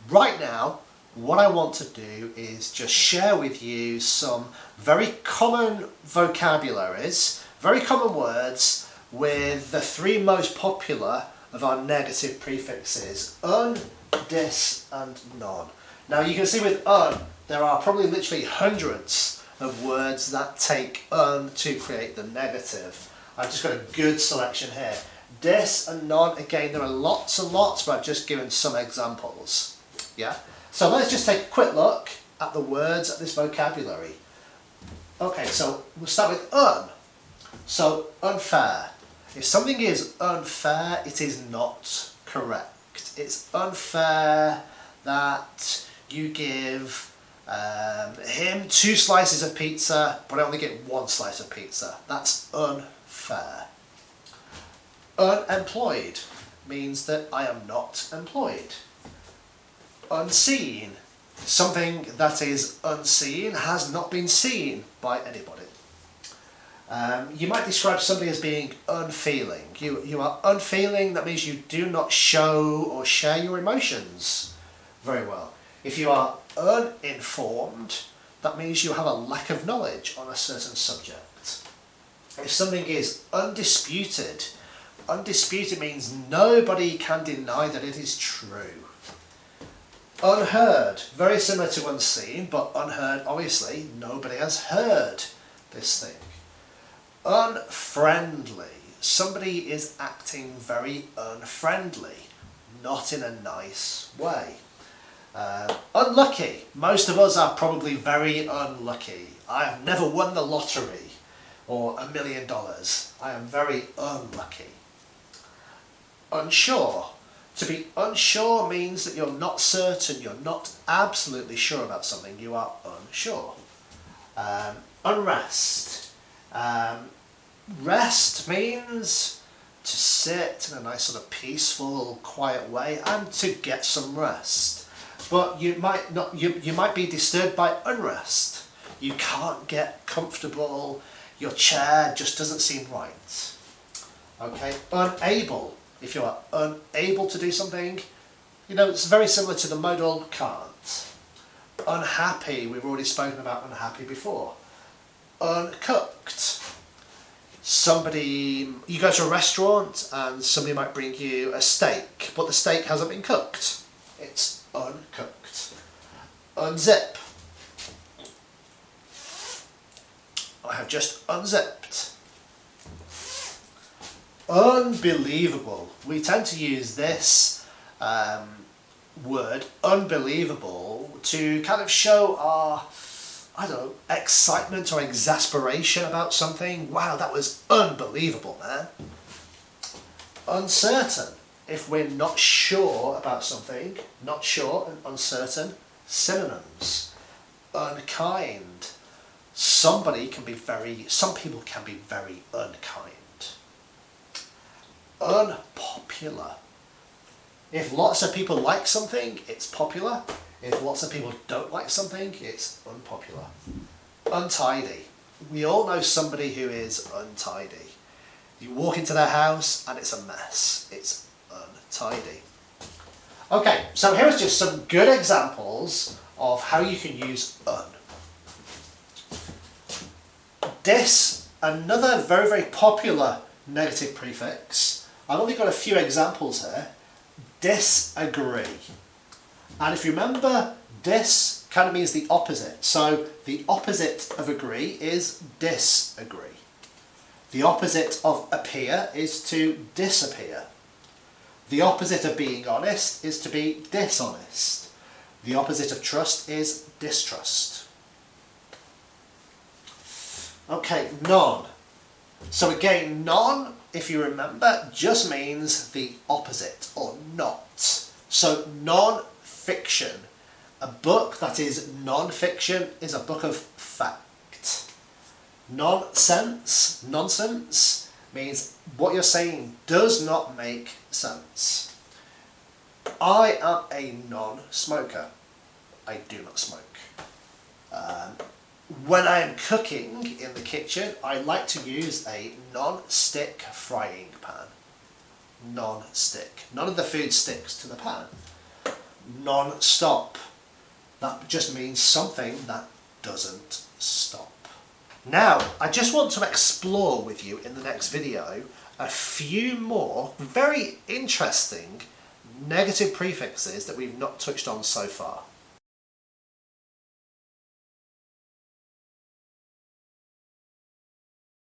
Right now, what I want to do is just share with you some very common vocabularies, very common words with the three most popular of our negative prefixes: un, dis and non. Now you can see with un, there are probably literally hundreds of words that take un to create the negative. I've just got a good selection here. Dis and non, again, there are lots and lots, but I've just given some examples. Yeah? So let's just take a quick look at the words of this vocabulary. Okay, so we'll start with un. So, unfair. If something is unfair, it is not correct. It's unfair that you give him 2 slices of pizza, but I only get 1 slice of pizza. That's unfair. Unemployed means that I am not employed. Unseen. Something that is unseen has not been seen by anybody. You might describe somebody as being unfeeling. You are unfeeling, that means you do not show or share your emotions very well. If you are uninformed, that means you have a lack of knowledge on a certain subject. If something is undisputed, undisputed means nobody can deny that it is true. Unheard, very similar to unseen, but unheard, obviously, nobody has heard this thing. Unfriendly, somebody is acting very unfriendly, not in a nice way. Unlucky, most of us are probably very unlucky. I have never won the lottery or $1 million. I am very unlucky. Unsure. To be unsure means that you're not certain, you're not absolutely sure about something, you are unsure. Unrest. Rest means to sit in a nice sort of peaceful, quiet way and to get some rest. But you might be disturbed by unrest. You can't get comfortable, your chair just doesn't seem right. Okay, unable. If you are unable to do something, it's very similar to the modal can't. Unhappy, we've already spoken about unhappy before. Uncooked. You go to a restaurant and somebody might bring you a steak, but the steak hasn't been cooked. It's uncooked. Unzip. I have just unzipped. Unbelievable. We tend to use this word, unbelievable, to kind of show our, excitement or exasperation about something. Wow, that was unbelievable, man. Uncertain. If we're not sure about something, not sure and uncertain, synonyms. Unkind. Some people can be very unkind. Unpopular. If lots of people like something, it's popular. If lots of people don't like something, it's unpopular. Untidy. We all know somebody who is untidy. You walk into their house and it's a mess. It's untidy. Okay, so here's just some good examples of how you can use un. Dis, another very, very popular negative prefix. I've only got a few examples here. Disagree. And if you remember, dis kind of means the opposite. So the opposite of agree is disagree. The opposite of appear is to disappear. The opposite of being honest is to be dishonest. The opposite of trust is distrust. Okay, non. So again, non, if you remember, just means the opposite or not. So non-fiction. A book that is non-fiction is a book of fact. Nonsense means what you're saying does not make sense. I am a non-smoker. I do not smoke. When I am cooking in the kitchen, I like to use a non-stick frying pan. Non-stick. None of the food sticks to the pan. non-stop. That just means something that doesn't stop. Now, I just want to explore with you in the next video a few more very interesting negative prefixes that we've not touched on so far.